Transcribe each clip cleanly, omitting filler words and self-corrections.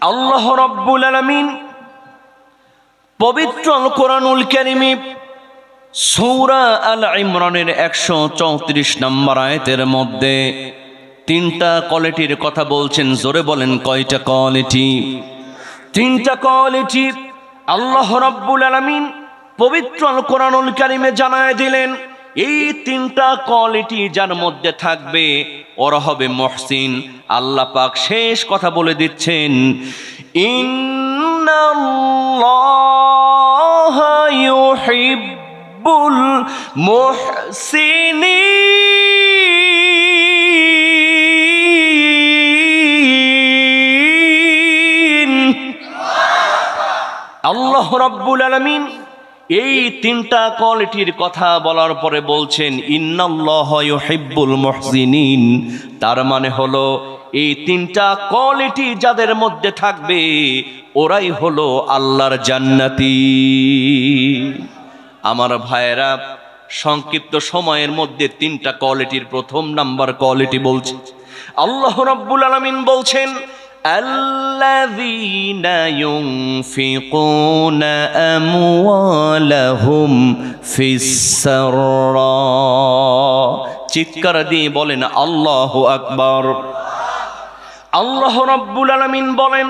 আল্লাহ রাব্বুল আলামিন পবিত্র আল কোরআনুল কারীমে সূরা আল ইমরানের 134 নম্বর আয়াতের মধ্যে তিনটা কোয়ালিটির কথা বলছেন। জোরে বলেন, কয়টা কোয়ালিটি? তিনটা কোয়ালিটি আল্লাহ রাব্বুল আলামিন পবিত্র আল কোরআনুল কারীমে জানায় দিলেন। এই তিনটা কোয়ালিটি যার মধ্যে থাকবে ওরা হবে মুহসিন। আল্লাহ পাক শেষ কথা বলে দিচ্ছেন, ইন্নাল্লাহা ইউহিব্বুল মুহসিনিন। আল্লাহ রাব্বুল আলামিন এই তিনটা কোয়ালিটির কথা বলার পরে বলছেন, ইন্নাল্লাহা ইউহিব্বুল মুহসিনিন। তার মানে হলো এই তিনটা কোয়ালিটি যাদের মধ্যে থাকবে ওরাই হলো আল্লাহর জান্নাতি। আমার ভাইয়েরা, সংক্ষিপ্ত সময়ের মধ্যে তিনটা কোয়ালিটির প্রথম নাম্বার কোয়ালিটি বলছে। আল্লাহ রাব্বুল আলামিন বলছেন, الذين ينفقون أموالهم في السراء। চিৎকার দিয়ে বলেন আল্লাহু আকবার। আল্লাহ রাব্বুল আলামিন বলেন,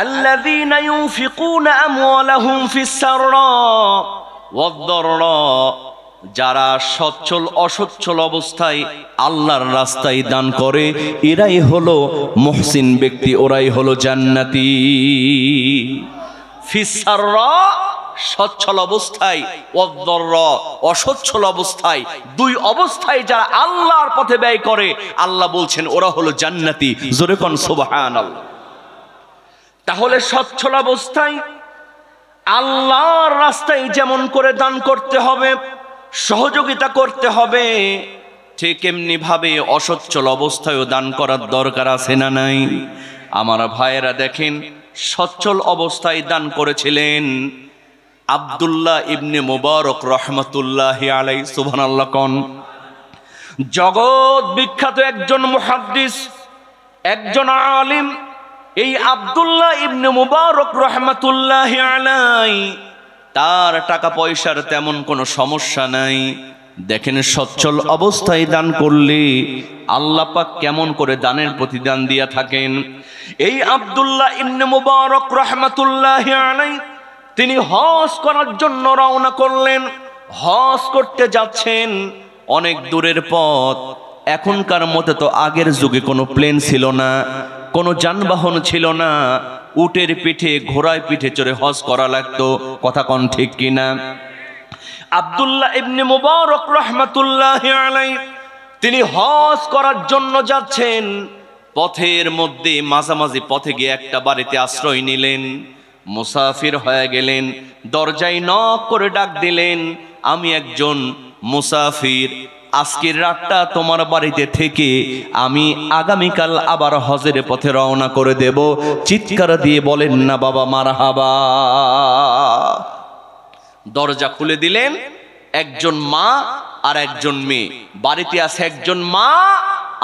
الذين ينفقون أموالهم في السراء والضراء। যারা সচ্ছল অসচ্ছল অবস্থায় আল্লাহর রাস্তায় দান করে এরাই হলো মুহসিন ব্যক্তি, ওরাই হলো জান্নাতি। ফিসাররা সচ্ছল অবস্থায়, ওয়াদদররা অসচ্ছল অবস্থায়, দুই অবস্থায় যারা আল্লাহর পথে ব্যয় করে আল্লাহ বলছেন ওরা হলো জান্নাতি। জোরে কোন সুবহানাল্লাহ। তাহলে সচ্ছল অবস্থায় আল্লাহর রাস্তায় যেমন করে দান করতে হবে, সহযোগিতা করতে হবে, ঠিক এমনি ভাবে অসচ্ছল অবস্থায়ও দান করার দরকার আছে না নাই? আমার ভাইয়েরা দেখেন, সচ্ছল অবস্থায় দান করেছিলেন আব্দুল্লাহ ইবনে মুবারক রহমাতুল্লাহি আলাইহি। সুবহানাল্লাহ কোন। জগৎ বিখ্যাত একজন মুহাদ্দিস, একজন আলিম এই আব্দুল্লাহ ইবনে মুবারক রহমাতুল্লাহি আলাইহি। তার টাকা পয়সার তেমন কোনো সমস্যা নাই। দেখেন সচ্ছল অবস্থায় দান করলে আল্লাহ পাক কেমন করে দানের প্রতিদান দিয়া থাকেন। এই আব্দুল্লাহ ইবনে মুবারক রাহমাতুল্লাহি আলাইহি তিনি হজ করার জন্য রওনা করলেন। হজ করতে যাচ্ছেন, অনেক দূরের পথ। এখনকার মতে তো আগের যুগে কোনো প্লেন ছিল না, কোনো যানবাহন ছিল না। উটের পিঠে, ঘোড়ায় পিঠে চড়ে হজ করা লাগতো। কথা কোন ঠিক কিনা? আব্দুল্লাহ ইবনে মুবারক রাহমাতুল্লাহি আলাইহি তিনি হজ করার জন্য যাচ্ছেন। পথের মধ্যে মাঝামাঝি পথে গিয়ে একটা বাড়িতে আশ্রয় নিলেন। মুসাফির হয়ে গেলেন। দরজায় নক করে ডাক দিলেন, আমি একজন মুসাফির, আজকের রাতটা তোমার বাড়িতে থেকে আমি আগামীকাল আবার হজের পথে রওনা করে দেব। চিৎকার দিয়ে বলেন না বাবা মারহাবা। দরজা খুলে দিলেন। একজন মা আর একজন মেয়ে বাড়িতে আছে। একজন মা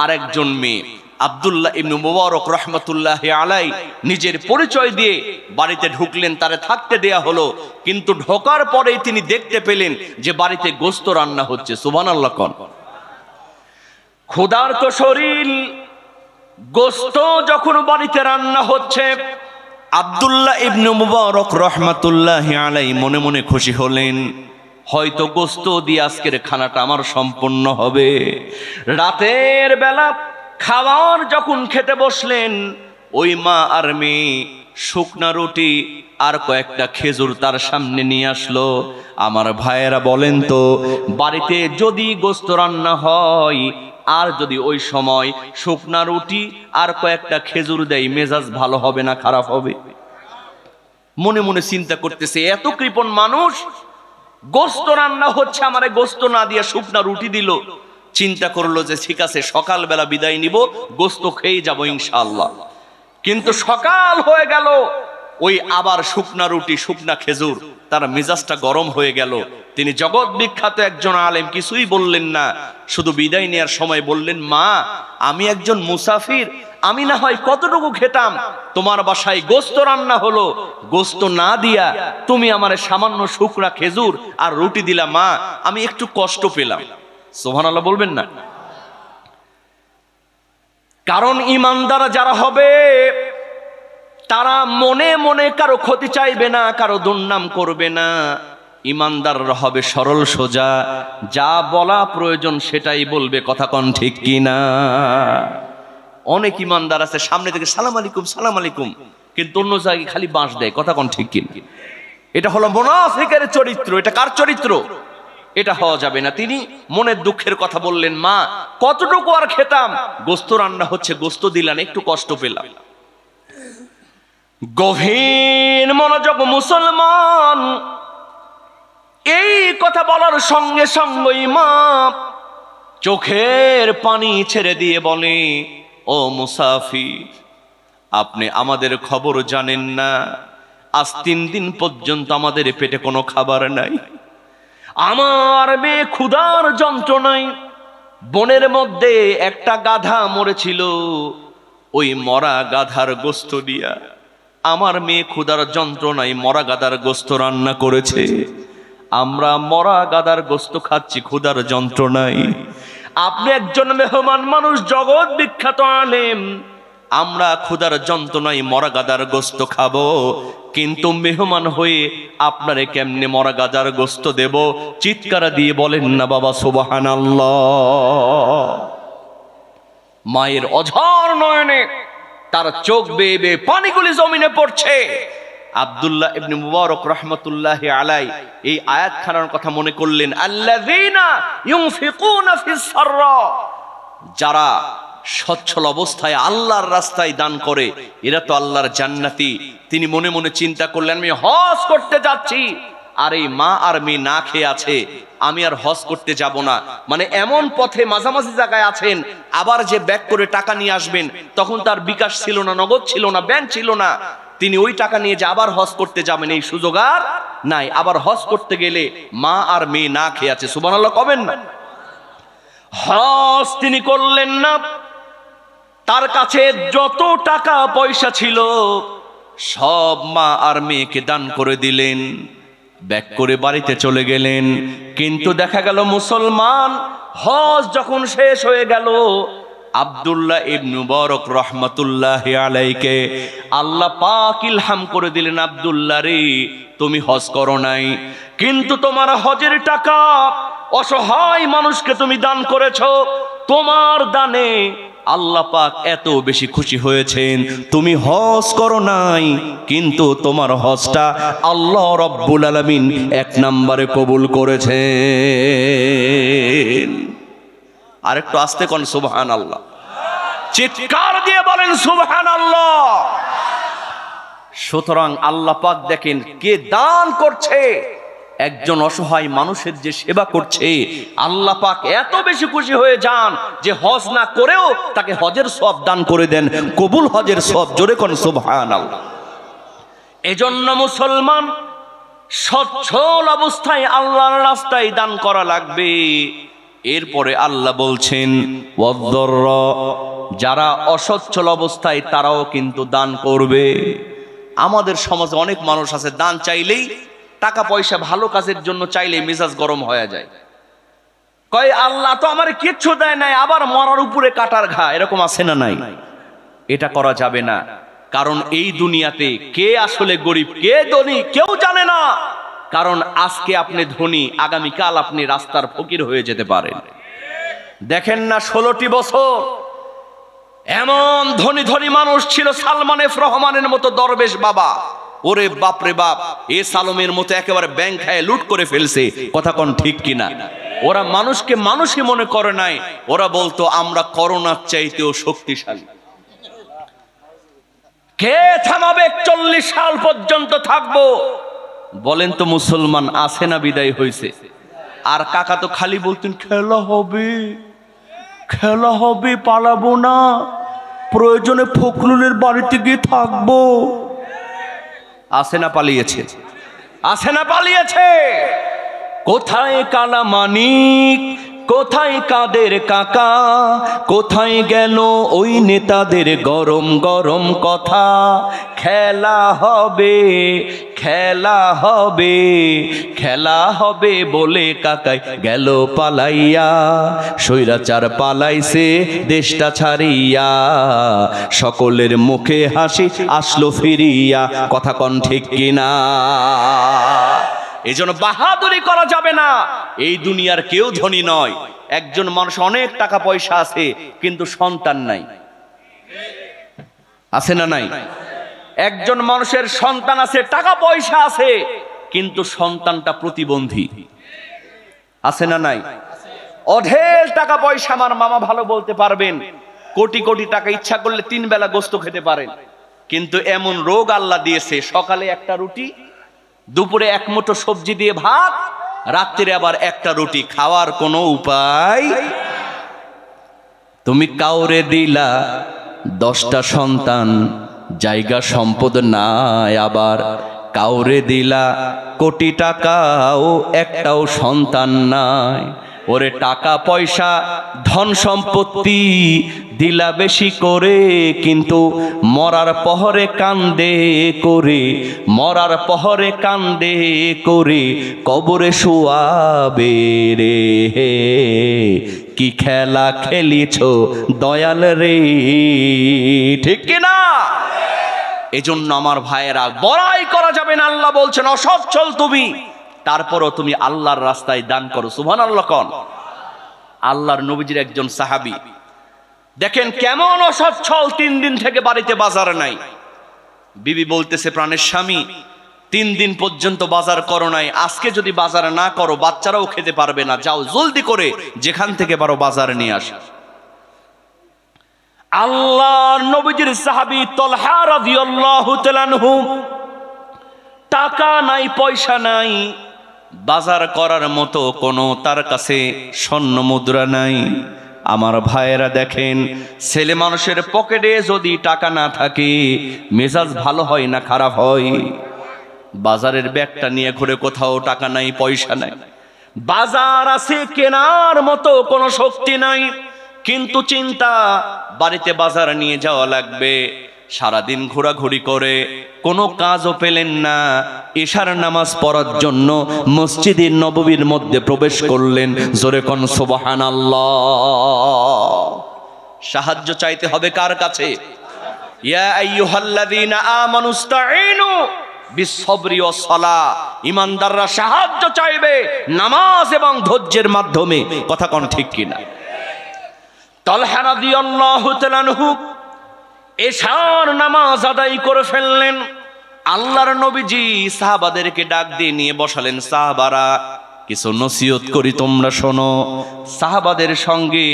আর একজন মেয়ে। আব্দুল্লাহ ইবনে মুবারক রাহমাতুল্লাহি আলাইহি নিজের পরিচয় দিয়ে বাড়িতে ঢুকলেন। তারে থাকতে দেয়া হলো, কিন্তু ঢোকার পরেই তিনি দেখতে পেলেন যে বাড়িতে গোশত রান্না হচ্ছে। সুবহানাল্লাহ কোন। ক্ষুধার্ত শরীর, গোশত যখন বাড়িতে রান্না হচ্ছে, আব্দুল্লাহ ইবনে মুবারক রাহমাতুল্লাহি আলাইহি মনে মনে খুশি হলেন, হয়তো গোশত দিয়ে আজকের খানাটা আমার সম্পূর্ণ হবে। রাতের বেলা খাবার যখন খেতে বসলেন, ওই মা আর মেয়ে শুকনা রুটি আর কয়েকটা খেজুর তার সামনে নিয়ে আসলো। আমার ভাইয়েরা বলেন তো, বাড়িতে যদি গোশত রান্না হয় আর যদি ওই সময় শুকনা রুটি আর কয়েকটা খেজুর দেয়, মেজাজ ভালো হবে না খারাপ হবে? মনে মনে চিন্তা করতেছে, এত কৃপণ মানুষ, গোশত রান্না হচ্ছে, আমারে গোশত না দিয়া শুকনা রুটি দিল। চিন্তা করলো যে ঠিক আছে, সকালবেলা বিদায় নিব, গোশত খেয়ে যাবো ইনশাআল্লাহ। কিন্তু সকাল হয়ে গেল, ওই আবার শুকনা রুটি শুকনা খেজুর, তার মেজাজটা গরম হয়ে গেল। তিনি জগৎ বিখ্যাত একজন আলেম, কিছুই বললেন না, শুধু বিদায় নেওয়ার সময় বললেন, মা আমি একজন মুসাফির, আমি না হয় কতটুকু খেতাম, তোমার বাসায় গোস্ত রান্না হলো, গোস্ত না দিয়া তুমি আমারে সামান্য শুকনা খেজুর আর রুটি দিলা, মা আমি একটু কষ্ট পেলাম। সুবহানাল্লাহ বলবেন না? কারণ ইমানদার যারা হবে তারা মনে মনে কারো ক্ষতি চাইবে না, কারো দুর্নাম করবে না। ইমানদাররা হবে সরল সোজা, যা বলা প্রয়োজন সেটাই বলবে। কথা কোন ঠিক কিনা? অনেক ইমানদার আছে সামনে থেকে সালাম আলাইকুম সালাম আলাইকুম, কিন্তু অন্য জায়গায় খালি বাঁশ দেয়। কথা কোন ঠিক কিনা? এটা হলো মুনাফিকের চরিত্র। এটা কার চরিত্র? এটা হওয়া যাবে না। তিনি মনের দুঃখের কথা বললেন, মা কতটুকু আর খেতাম, গোস্ত রান্না হচ্ছে, গোস্ত দিলেন, একটু কষ্ট পেলাম। গভীর মনোযোগ মুসলমান। এই কথা বলার সঙ্গে সঙ্গে মা চোখের পানি ছেড়ে দিয়ে বলে, ও মুসাফির, আপনি আমাদের খবর জানেন না, আজ 3 দিন পর্যন্ত আমাদের পেটে কোনো খাবার নাই, আমার মেয়ে ক্ষুধার যন্ত্রণায়, বনের মধ্যে একটা গাধা মরেছিল, ওই মরা গাধার গোস্ত দিয়া আমার মেয়ে ক্ষুধার যন্ত্রণায় মরা গাধার গোস্ত রান্না করেছে, আমরা মরা গাধার গোস্ত খাচ্ছি ক্ষুধার যন্ত্রণায়। আপনি একজন মেহমান মানুষ, জগৎ বিখ্যাত আলেম, আমরা ক্ষুধার যন্ত্রণায় মরা গাধার গোস্ত খাবো, কিন্তু মেহমান হয়ে আপনারে কেমনে মরা গাধার গোস্ত দেব? চিৎকার দিয়ে বলেন না বাবা সুবহানাল্লাহ। মায়ের অঝর নয়নে তার চোখ বেয়ে বেয়ে পানিগুলি জমিনে পড়ছে। আব্দুল্লাহ ইবনে মুবারক রাহমাতুল্লাহি আলাইহি এই আয়াতখানার কথা মনে করলেন, আল্লাযীনা ইউনফিকুনা ফিস সাররা, যারা সচ্ছল অবস্থায় আল্লাহর রাস্তায় দান করে এরা তো আল্লাহর জান্নাতি। তিনি মনে মনে চিন্তা করলেন, আমি হজ করতে যাচ্ছি, আর এই মা আর মেয়ে না খেয়ে আছে, আমি আর হজ করতে যাব না। মানে এমন পথে মাঝামাঝি জায়গায় আছেন, আবার যে ব্যাক করে টাকা নিয়ে আসবেন, তখন তার বিকাশ ছিল না, নগদ ছিল না, ব্যাংক ছিল না। তিনি ওই টাকা নিয়ে যে আবার হজ করতে যাবেন এই সুযোগ আর নাই। আবার হজ করতে গেলে মা আর মেয়ে না খেয়ে আছে। সুবহানাল্লাহ কবেন না? হজ তিনি করলেন না। তার কাছে যত টাকা পয়সা ছিল সব মা আর মেয়েকে দান করে দিলেন, ব্যাক করে বাড়িতে চলে গেলেন। কিন্তু দেখা গেল মুসলমান, হজ যখন শেষ হয়ে গেল, আব্দুল্লাহ ইবনে মুবারক রাহমাতুল্লাহি আলাইহিকে আল্লাহ পাক ইলহাম করে দিলেন, আব্দুল্লাহ রে, তুমি হজ করো নাই, কিন্তু তোমার হজের টাকা অসহায় মানুষকে তুমি দান করেছো, তোমার দানে আল্লাহ পাক এত বেশি খুশি হয়েছেন। তুমি হজ করো নাই, কিন্তু তোমার হজটা আল্লাহ রাব্বুল আলামিন 1 নম্বরে কবুল করেছেন। আরেকটু আস্তে কোন সুবহানাল্লাহ, চিৎকার দিয়ে বলেন সুবহানাল্লাহ। সুতরাং আল্লাহ পাক দেখেন কে দান করছে, একজন অসহায় মানুষের যে সেবা করছে, আল্লাহ পাক এত বেশি খুশি হয়ে যান যে হজ না করেও তাকে হজের সওয়াব দান করে দেন, কবুল হজের সওয়াব। জোরে কোন সুবহানাল্লাহ। এজন্য মুসলমান সচ্ছল অবস্থায় আল্লাহর রাস্তায় দান করা লাগবে। এরপরে আল্লাহ বলছেন, ওয়াদ-দাররা, যারা অসচ্ছল অবস্থায় তারাও কিন্তু দান করবে। আমাদের সমাজে অনেক মানুষ আছে, দান চাইলেই, টাকা পয়সা ভালো কাজের জন্য চাইলেই মেজাজ গরম হয়ে যায়, কয় আল্লাহ তো আমার কিচ্ছু দেয় নাই, আবার মরার উপরে কাটার ঘা। এরকম আছে না নাই? এটা করা যাবে না। কারণ এই দুনিয়াতে কে আসলে গরিব কে ধনী কেউ জানে না। কারণ আজকে আপনি ধনী, আগামীকাল আপনি রাস্তার ফকির হয়ে যেতে পারেন। দেখেন না 16টি বছর এমন ধনী ধনী মানুষ ছিল, সালমান এফ রহমানের মতো দরবেশ বাবা, ওরে বাপ রে বাপ, এ সালমের মতো একেবারে ব্যাংক খায় লুট করে ফেলছে। কথা কোন ঠিক কিনা? ওরা মানুষকে মানুষই মনে করে নাই, ওরা বলতো আমরা করোনার চাইতেও শক্তিশালী। কে থামাবে? 40 সাল পর্যন্ত থাকবো। বলেন তো মুসলমান আছে না বিদায় হয়েছে? আর কাকা তো খালি বলতেন খেলা হবে, খেলা হবে, পালাবো না, প্রয়োজনে ফখরুলের বাড়িতে গিয়ে থাকবো। আছে না পালিয়েছে? আছে না পালিয়েছে? কোথায় কালামানিক, কোথায় কাদের কাকা, কোথায় গেল ওই নেতাদের গরম গরম কথা। খেলা হবে, খেলা হবে, খেলা হবে বলে কাকাই গেল পালাইয়া, স্বৈরাচার পালাইছে দেশটা ছাড়িয়া, সকলের মুখে হাসি আসলো ফিরিয়া। কথা কন ঠিক কিনা? এই জন্য বাহাদুরি করা যাবে না। এই দুনিয়ার কেউ ধনী নয়। একজন মানুষ অনেক টাকা পয়সা আছে কিন্তু সন্তান নাই, আছে না নাই? একজন মানুষের সন্তান আছে, টাকা পয়সা আছে, কিন্তু সন্তানটা প্রতিবন্ধী, আছে না নাই? অঢেল টাকা পয়সা, আমার মামা ভালো বলতে পারবেন, কোটি কোটি টাকা, ইচ্ছা করলে 3 বেলা গোস্ত খেতে পারেন, কিন্তু এমন রোগ আল্লাহ দিয়েছে, সকালে একটা রুটি, দুপুরে 1 মুঠো সবজি দিয়ে ভাত, রাত্রে আবার একটা রুটি, খাওয়ার কোনো উপায়। তুমি কাউরে দিলা 10টা সন্তান, জায়গা সম্পদ নাই, আবার কাউরে দিলা কোটি টাকাও একটাও সন্তান নাই। ওরে টাকা পয়সা ধন সম্পত্তি দিলা বেশি করে, কিন্তু মরার পহরে কান্দে করে, মরার পহরে কান্দে করে কবরে শুয়াবে রে। কি খেলা খেলিছ দয়াল রে, ঠিক কিনা? এজন্য আমার ভাইয়েরা, বড়াই করা যাবে না। আল্লাহ বলছেন অসচ্ছল তুমি, তারপরও তুমি আল্লাহর রাস্তায় দান করো। সুবহানাল্লাহ কোন? আল্লাহর নবীজির একজন সাহাবী, দেখেন কেমন অসচ্ছল, 3 দিন থেকে বাড়িতে বাজার নাই। বিবি বলতেছে, প্রাণের স্বামী 3 দিন পর্যন্ত বাজার করো নাই, আজকে যদি বাজার না করো বাচ্চারাও খেতে পারবে না, যাও জলদি করে যেখান থেকে পারো বাজার নিয়ে আসো। আল্লাহর নবীজির সাহাবী তালহা রাদিয়াল্লাহু তাআলা আনহু, টাকা নাই, পয়সা নাই, বাজার করার মতো কোনো তার কাছে স্বর্ণ মুদ্রা নাই। আমার ভাইয়েরা দেখেন, ছেলে মানুষের পকেটে যদি টাকা না থাকে মেজাজ ভালো হয় না খারাপ হয়? বাজারের ব্যাগটা নিয়ে ঘুরে, কোথাও টাকা নাই, পয়সা নাই, বাজার আছে কেনার মতো কোনো শক্তি নাই, কিন্তু চিন্তা বাড়িতে বাজার নিয়ে যাওয়া লাগবে। সারাদিন ঘোরাঘুরি করে কোনো কাজও পেলেন না, ইশার নামাজ পড়ার জন্য মসজিদে নববীর মধ্যে প্রবেশ করলেন। জোরে কোন সুবহানাল্লাহ। সাহায্য চাইতে হবে কার কাছে? ইয়া আইয়ুহাল্লাযীনা আমানুস্তাঈনু বিসসবরি ওয়াস সালাহ। ঈমানদাররা সাহায্য চাইবে নামাজ এবং ধৈর্যের মাধ্যমে। কথা কোন ঠিক কিনা? তালহা রাদিয়াল্লাহু তাআলা আনহু এশার নামাজ আদায় করে ফেললেন। আল্লাহর নবীজি সাহাবাদেরকে ডাক দিয়ে নিয়ে বসালেন, সাহাবারা কিছু নসিহত করি, তোমরা শোনো। সাহাবাদের সঙ্গে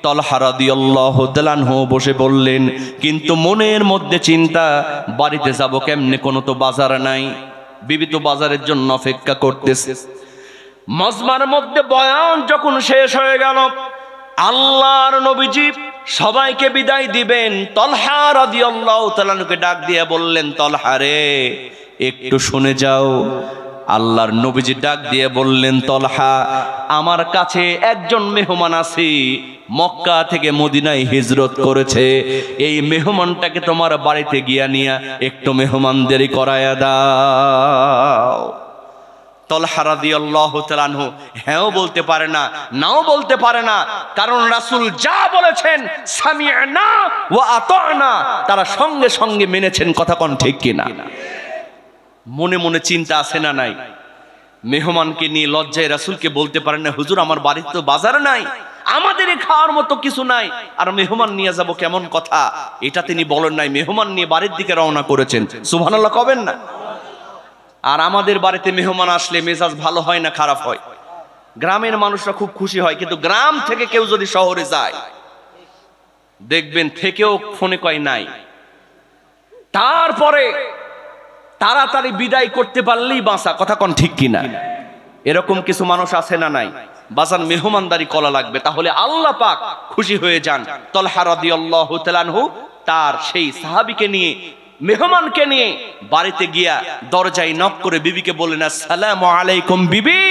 তালহা রাদিয়াল্লাহু তাআলা আনহু বসে বললেন, কিন্তু মনের মধ্যে চিন্তা, বাড়িতে যাব কেমনে, কোনো তো বাজার নাই। বিবি তো বাজারের জন্য অপেক্ষা করতেছে। মজমার মধ্যে বয়ান যখন শেষ হয়ে গেল, আল্লাহর নবীজি সবাইকে বিদায় দিবেন, তালহা রাদিয়াল্লাহু তাআলা আনহুকে ডাক দিয়ে বললেন, তালহা রে একটু শুনে যাও। আল্লাহর নবীজি ডাক দিয়ে বললেন, তালহা আমার কাছে একজন মেহমান আছে, মক্কা থেকে মদিনায় হিজরত করেছে, এই মেহমানটাকে তোমার বাড়িতে গিয়া নিয়া একটু মেহমানদারি করায়া দাও। তালহা রাদিয়াল্লাহু তাআলা আনহু হ্যাঁও বলতে পারে না, নাও বলতে পারে না, কারণ রাসূল যা বলেছেন সামি'না ওয়া আতা'না, তারা সঙ্গে সঙ্গে মেনেছেন। কথা কোন ঠিক কিনা? মনে মনে চিন্তা আছে না নাই? মেহমানকে নিয়ে লজ্জায় রাসূলকে বলতে পারেন না, হুজুর আমার বাড়িতে তো বাজার নাই, আমাদের খাওয়ার মতো কিছু নাই, আর মেহমান নিয়ে যাব কেমন কথা? এটা তিনি বলেন নাই, মেহমান নিয়ে বাড়ির দিকে রওনা করেছেন। সুবহানাল্লাহ কবেন না? আর আমাদের বাড়িতে মেহমান আসলে মেজাজ ভালো হয় না খারাপ হয়? গ্রামের মানুষরা খুব খুশি হয়, কিন্তু গ্রাম থেকে কেউ যদি শহরে যায় দেখবেন থেকেও ফোনে কয় নাই, তারপরে তাড়াতাড়ি বিদায় করতে পারলেই বাঁচা। কথা কোন ঠিক কিনা? এরকম কিছু মানুষ আছে না নাই? বাজান মেহমানদারি করা লাগবে, তাহলে আল্লাহ পাক খুশি হয়ে যান। তালহা রাদিয়াল্লাহু তাআলা আনহু তার সেই সাহাবীকে নিয়ে মেহমানকে নিয়ে বাড়িতে গিয়া দরজায় নক করে বিবিকে বললেন, আসসালামু আলাইকুম বিবি,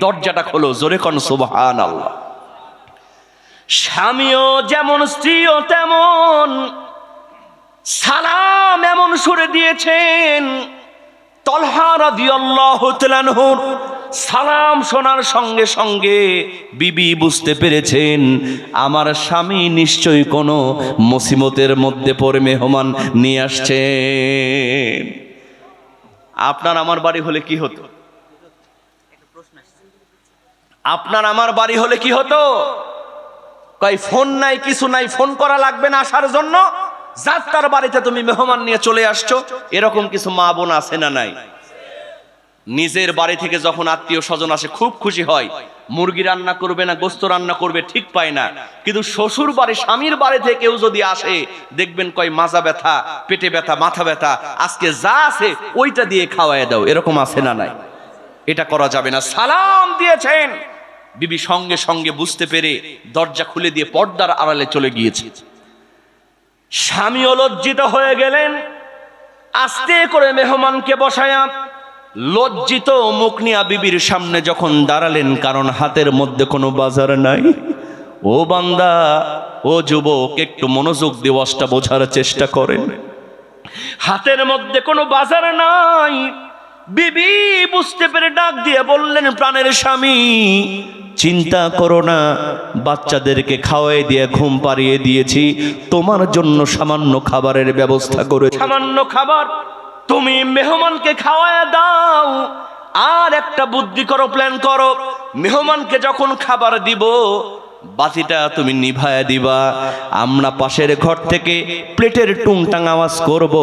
দরজাটা খোলো। জোরে কোন সুবহানাল্লাহ। স্বামীও যেমন স্ত্রীও তেমন, সালাম এমন সুরে দিয়েছেন। তলহা রাদিয়াল্লাহু তাআলা আনহুর সালাম শোনার সঙ্গে সঙ্গে বিবি বুঝতে পেরেছেন আমার স্বামী নিশ্চয়ই কোনো মুসিবতের মধ্যে পড়ে মেহমান নিয়ে আসছেন। আপনার আমার বাড়ি হলে কি হতো? আপনার আমার বাড়ি হলে কি হতো? কয় ফোন নাই, কিছু নাই, ফোন করা লাগবে না আসার জন্য, যাত্রার বাড়িতে তুমি মেহমান নিয়ে চলে আসছো। এরকম কিছু মা বোন আছে না নাই? নিজের বাড়ি থেকে যখন আত্মীয় স্বজন আসে খুব খুশি হয়, মুরগি রান্না করবে না গোস্ত রান্না করবে ঠিক পায় না। কিন্তু শ্বশুর বাড়ি, স্বামীর বাড়ি থেকে কেউ যদি আসে দেখবেন কয় মাজা ব্যথা, পেটে ব্যথা, মাথা ব্যথা, আজকে যা আছে ওইটা দিয়ে খাওয়ায় দাও। এরকম আছে না নাই? এটা করা যাবে না। সালাম দিয়েছেন, বিবি সঙ্গে সঙ্গে বুঝতে পেরে দরজা খুলে দিয়ে পর্দার আড়ালে চলে গিয়েছে। স্বামীও লজ্জিত হয়ে গেলেন, আস্তে করে মেহমানকে বসায়া লজ্জিত মুখ নিয়ে বিবির সামনে যখন দাঁড়ালেন, কারণ হাতের মধ্যে কোনো বাজার নাই। ও বান্দা, ও যুবক, একটু মনোযোগ দিয়ে ওয়াজটা বোঝার চেষ্টা করেন। হাতের মধ্যে কোনো বাজার নাই। বিবি বুঝতে পেরে ডাক দিয়ে বললেন, প্রাণের স্বামী, চিন্তা করো না, বাচ্চাদেরকে খাওয়াই দিয়ে ঘুম পাড়িয়ে দিয়েছি, তোমার জন্য সামান্য খাবারের ব্যবস্থা করে, সামান্য খাবার তুমি মেহমানকে খাওয়ায় দাও। আর একটা বুদ্ধি করো, প্ল্যান করো, মেহমানকে যখন খাবার দিব বাতিটা তুমি নিভায়া দিবা। আমরা পাশের ঘর থেকে প্লেটের টুংটাং আওয়াজ করব,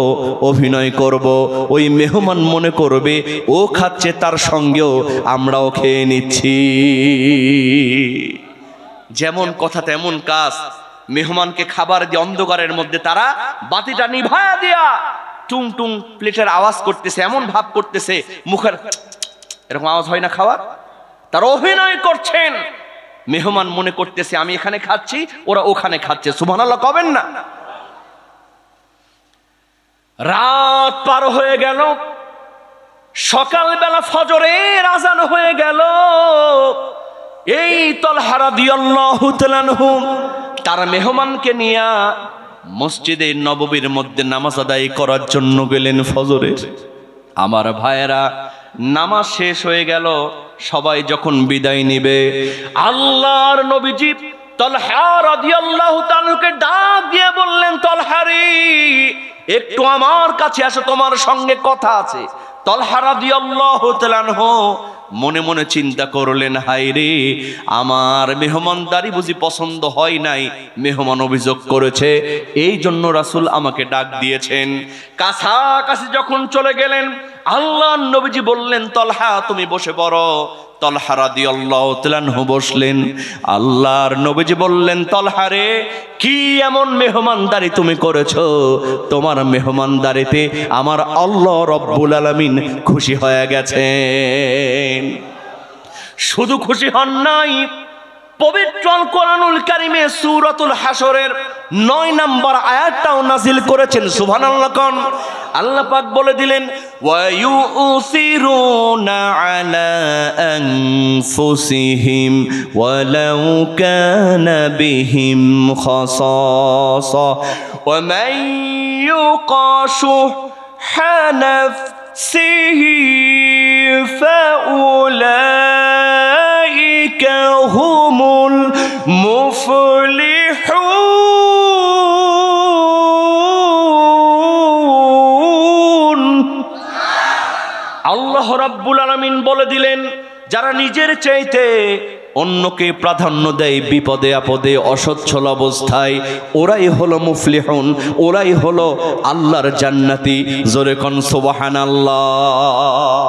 অভিনয় করব, ওই মেহমান মনে করবে ও খাচ্ছে, তার সঙ্গেও আমরাও খেয়ে নিচ্ছি। যেমন কথা তেমন কাজ। মেহমানকে খাবার দিয়ে অন্ধকারের মধ্যে তারা বাতিটা নিভায়া দিয়া টুং টুং প্লেটের আওয়াজ করতেছে, এমন ভাব করতেছে মুখের এরকম আওয়াজ হয় না খাওয়ার, তারা অভিনয় করছেন। মেহমান মনে করতেছে আমি এখানে খাচ্ছি, ওরা ওখানে খাচ্ছে। সুবহানাল্লাহ কবেন না? রাত পার হয়ে গেল, সকালবেলা ফজরের আজান হয়ে গেল। এই তলহা রাদিয়াল্লাহু তাআলা আনহু তার মেহমানকে নিয়ে মসজিদে নববীর মধ্যে নামাজ আদায় করার জন্য গেলেন ফজরের। আমার ভাইয়েরা, নামাজ শেষ হয়ে গেল, সবাই যখন বিদায় নিবে, আল্লাহর নবীজি তলহা রাদিয়াল্লাহু তাআলাকে ডাক দিয়ে বললেন, তলহা রে, একটু আমার কাছে আসো, তোমার সঙ্গে কথা আছে। তলহা রাদিয়াল্লাহু তাআলা আনহু মনে মনে চিন্তা করলেন, হায় রে, আমার মেহমানদারি বুঝি পছন্দ হয় নাই, মেহমান অভিযোগ করেছে, এই জন্য রাসূল আমাকে ডাক দিয়েছেন। কাছাকাছি যখন চলে গেলেন, আল্লাহর নবীজি বললেন, তলহা তুমি বসে পড়ো। তলহা রাদিয়াল্লাহু তাআলা আনহু বসলেন। আল্লাহর নবীজি বললেন, তলহা রে, কি এমন মেহমানদারি তুমি করেছো? তোমার মেহমানদারিতে আমার আল্লাহ রাব্বুল আলামিন খুশি হয়ে গেছেন। শুধু খুশি হন নাই, পবিত্র কোরআনুল কারীমে সূরাতুল হাসরের 9 নম্বর আয়াতটাও নাজিল করেছেন। সুবহানাল্লাহ কোন আল্লাহ পাক বলে দিলেন, ওয়া ইউসিরুনা আলা আনফুসিহিম ওয়ালাউ কানা বিহিম খাসাসা ওয়া মান ইউকাশুহা নাফসিহি ফাউলাইকা হুমুল মুফলিহুন। আল্লাহ রাব্বুল আলামিন বলে দিলেন, যারা নিজের চাইতে অন্যকে প্রাধান্য দেয় বিপদে আপদে অসচ্ছল অবস্থায়, ওরাই হলো মুফলিহুন, ওরাই হলো আল্লাহর জান্নাতি। জোরে কোন সুবহানাল্লাহ।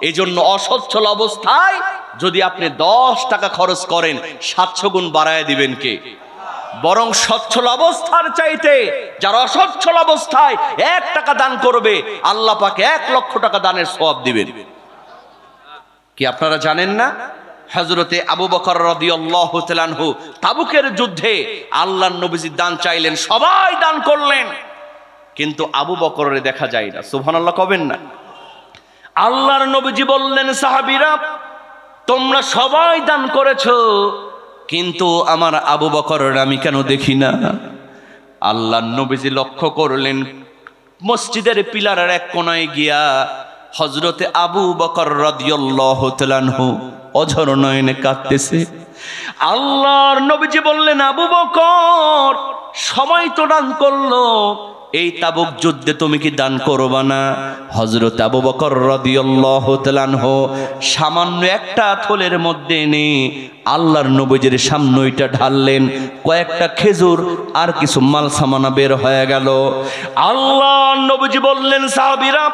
এই জন্য অসচ্ছল অবস্থায় যদি আপনি 10 টাকা খরচ করেন, 700 গুণ বাড়ায় দিবেন কে? বরং সচ্ছল অবস্থার চাইতে যারা অসচ্ছল অবস্থায় 1 টাকা দান করবে, আল্লাহ পাক 1 লক্ষ টাকা দানের সওয়াব দিবেন। কি আপনারা জানেন না? হযরতে আবু বকর রাদিয়াল্লাহু তাআলা আনহু তাবুকের যুদ্ধে আল্লাহর নবীজি দান চাইলেন, সবাই দান করলেন, কিন্তু আবু বকরের দেখা যায় না। সুবহানাল্লাহ কবেন না? আল্লাহর নবীজি বললেন, সাহাবীরা তোমরা সবাই দান করেছো, কিন্তু আমার আবু বকরের আমি কেন দেখি না? আল্লাহর নবীজি লক্ষ্য করলেন, মসজিদের পিলারের এক কোণায় গিয়া হযরতে আবু বকর রাদিয়াল্লাহু তাআলা আনহু অঝর নয়নে কাঁদতেছে। আল্লাহর নবীজি বললেন, আবু বকর সময় তো দান করলো, এই তাবুক যুদ্ধে তুমি কি দান করবা না? হযরত আবু বকর রাদিয়াল্লাহু তাআলা আনহু সামান্য একটা থলের মধ্যে এনে আল্লাহর নবীজির সামনে ওইটা ঢাললেন, কয়েকটা খেজুর আর কিছু মাল সামানা বের হয়ে গেল। আল্লাহর নবীজি বললেন, সাহাবীরা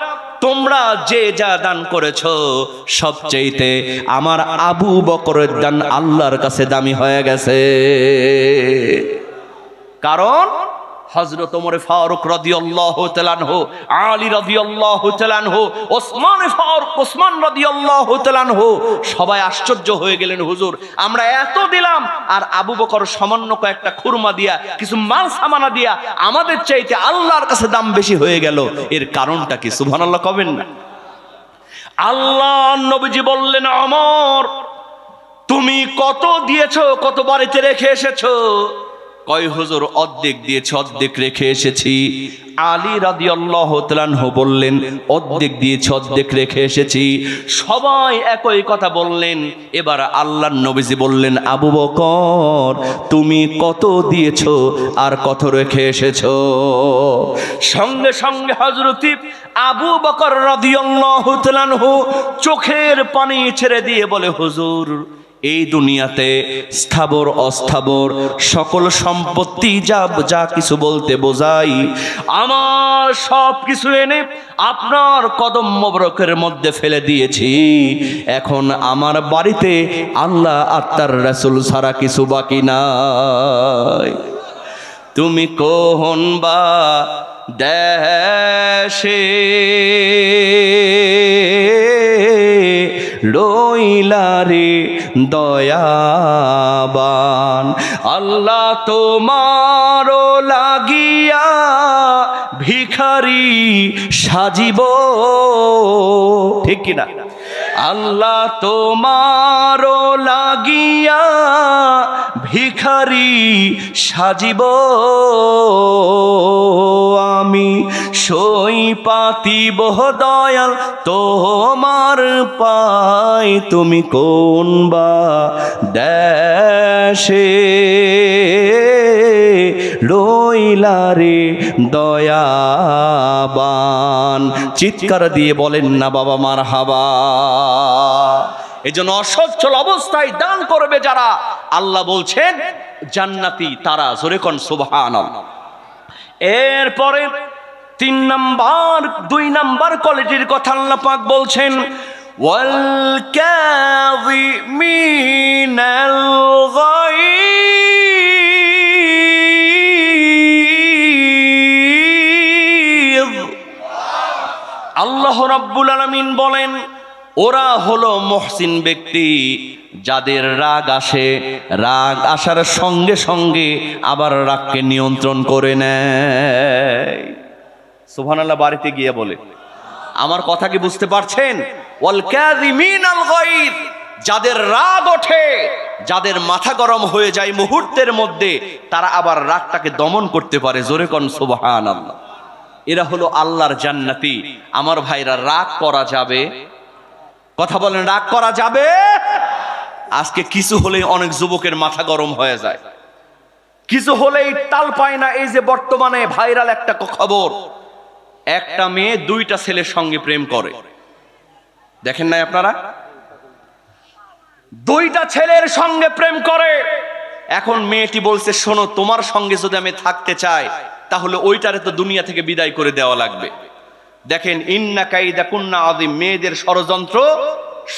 তোমরা যে যা দান করেছো সবচেয়েতে আমার আবু বকরের দান আল্লাহর কাছে দামি হয়ে গেছে। কারণ হযরত ওমর ফারুক রাদিয়াল্লাহু তাআলা আনহু, আলী রাদিয়াল্লাহু তাআলা আনহু, ওসমান রাদিয়াল্লাহু তাআলা আনহু সবাই আশ্চর্য হয়ে গেলেন, হুজুর আমরা এত দিলাম আর আবু বকর সামান্য কয়েকটা খুরমা দিয়া কিছু মাল সামানা দিয়া আমাদের চাইতে আল্লাহর কাছে দাম বেশি হয়ে গেল, এর কারণটা কি? সুবহানাল্লাহ কবেন না? আল্লাহর নবীজি বললেন, ওমর তুমি কত দিয়েছো, কত বাড়িতে রেখে এসেছো? কয় হুজুর অর্ধেক দিয়েছি, অর্ধেক রেখে এসেছি। আলী রাদিয়াল্লাহু তাআলা আনহু বললেন, অর্ধেক দিয়েছি, অর্ধেক রেখে এসেছি। সবাই একই কথা বললেন। এবার আল্লাহর নবীজি বললেন, আবু বকর তুমি কত দিয়েছো আর কত রেখে এসেছো? সঙ্গে সঙ্গে হযরত আবু বকর রাদিয়াল্লাহু তাআলা আনহু চোখের পানি ছেড়ে দিয়ে বলে, হুজুর এই দুনিয়াতে স্থাবর অস্থাবর সকল সম্পত্তি যা কিছু বলতে বোঝাই, আমার সব কিছু এনে আপনার কদম মোবারকের মধ্যে ফেলে দিয়েছি। এখন আমার বাড়িতে আল্লাহ আর তার রাসূল ছাড়া কিছু বাকি নাই। তুমি কোন বা দেশে রইলারে দয়াবান, আল্লাহ তোমার লাগিয়া ভিখারি সাজিব, ঠিক কিনা? আল্লাহ তোমার লাগিয়া ভিখারি সাজিব, আমি সই পাতিব দয়াল তোমার পাই, তুমি কোন বা দেশে রইলারে দয়াবান। চিৎকার দিয়ে বলেন না বাবা মারহাবা। এজন্য অসচ্ছল অবস্থায় দান করবে যারা, আল্লাহ বলছেন জান্নাতি তারা। জোরে কোন সুবহানাল্লাহ। এরপরে 2 নাম্বার কোয়ালিটির কথা আল্লাহ পাক বলছেন, ওয়াল কাযিমিনাল গায়য। আল্লাহ রাব্বুল আলামিন বলেন, ওরা হলো মুহসিন ব্যক্তি, যাদের রাগ আসে, রাগ আসার সঙ্গে সঙ্গে আবার রাগকে নিয়ন্ত্রণ করে নেয়। সুবহানাল্লাহ বাড়িতে গিয়ে বলে, আমার কথা কি বুঝতে পারছেন? ওয়াল কাযিমিনাল গায়য, যাদের রাগ ওঠে, যাদের মাথা গরম হয়ে যায় মুহূর্তের মধ্যে, তারা আবার রাগটাকে দমন করতে পারে। জোরে কোন সুবহানাল্লাহ। এরা হলো আল্লাহর জান্নাতি। আমার ভাইরা, রাগ করা যাবে? কথা বলেন, রাগ করা যাবে? আজকে কিছু হলেই অনেক যুবকের মাথা গরম হয়ে যায়, কিছু হলেই তাল পায় না। এই যে বর্তমানে ভাইরাল একটা খবর, একটা মেয়ে 2টা ছেলের সঙ্গে প্রেম করে, দেখেন নাই আপনারা? 2টা ছেলের সঙ্গে প্রেম করে। এখন মেয়েটি বলছে, শোনো তোমার সঙ্গে যদি আমি থাকতে চাই তাহলে ওইটারে তো দুনিয়া থেকে বিদায় করে দেওয়া লাগবে। দেখেন, ইন্না কাইদা কুন্না আযীম, মেয়েদের ষড়যন্ত্র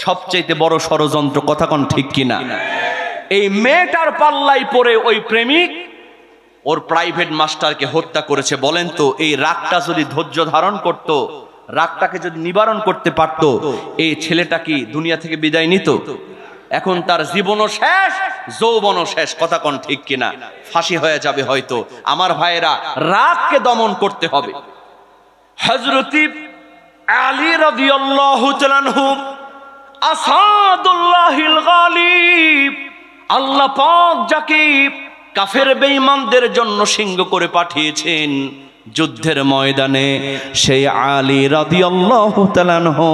সবচেয়ে বড় ষড়যন্ত্র। কথা কোন ঠিক কিনা? এই মেয়েটার পাল্লাই পড়ে ওই প্রেমিক ওর প্রাইভেট মাস্টারকে হত্যা করেছে। বলেন তো, এই রাগটা যদি ধৈর্য ধারণ করত, রাগটাকে যদি নিবারণ করতে পারত, এই ছেলেটা কি দুনিয়া থেকে বিদায় নিত? এখন তার জীবনও শেষ, যৌবনও শেষ। কথা কোন ঠিক কিনা? ফাঁসি হয়ে যাবে হয়তো। আমার ভাইয়েরা, রাগকে দমন করতে হবে। হযরত আলী রাদিয়াল্লাহু তাআলা আনহু আসাদুল্লাহিল গালিব, আল্লাহ পাক যাকে কাফের বেঈমানদের জন্য সিংহ করে পাঠিয়েছেন যুদ্ধের ময়দানে, সেই আলী রাদিয়াল্লাহু তাআলা আনহু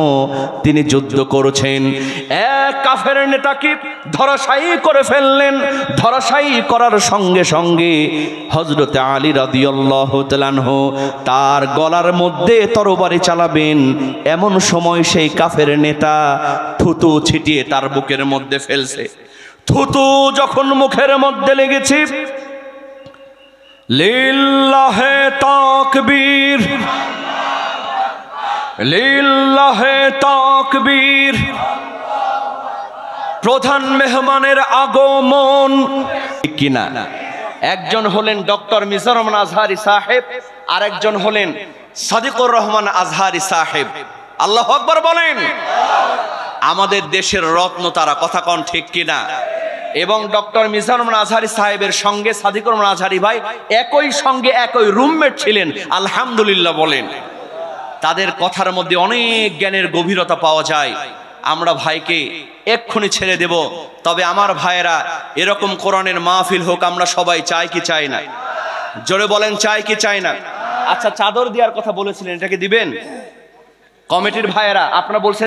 তিনি যুদ্ধ করেছেন। এক কাফের নেতাকে ধরাশায়ী করে ফেললেন। ধরাশায়ী করার সঙ্গে সঙ্গে হযরত আলী রাদিয়াল্লাহু তাআলা আনহু তার গলার মধ্যে তরবারি চালাবেন, এমন সময় সেই কাফের নেতা থুতু ছিটিয়ে তার বুকের মধ্যে ফেলছে। থুতু যখন মুখের মধ্যে লেগেছে, লিল্লাহে তাকবীর, লিল্লাহে তাকবীর, প্রধান মেহমানের আগমন। কিনা একজন হলেন ডক্টর মিজানুর রহমান আজহারী সাহেব, আর একজন হলেন সাদিকুর রহমান আজহারী সাহেব। আল্লাহু আকবার বলেন। আমাদের দেশের রত্ন তারা, কথা কন ঠিক কিনা? এবং ডক্টর মিজানুর রহমান আজহারী সাহেবের সঙ্গে সাদিকুর রহমান আজহারী ভাই একই সঙ্গে একই রুমমেট ছিলেন। আলহামদুলিল্লাহ বলেন। তাদের কথার মধ্যে অনেক জ্ঞানের গভীরতা পাওয়া যায়। আমরা ভাইকে এক্ষুনি ছেড়ে দেব, তবে আমার ভাইয়েরা এরকম কোরআনের মাহফিল হোক আমরা সবাই চাই কি চাই না? জোরে বলেন, চাই কি চাই না? আচ্ছা, চাদর দেওয়ার কথা বলেছিলেন, এটাকে দিবেন? কমিটির ভাইয়েরা আপনারা বলছেন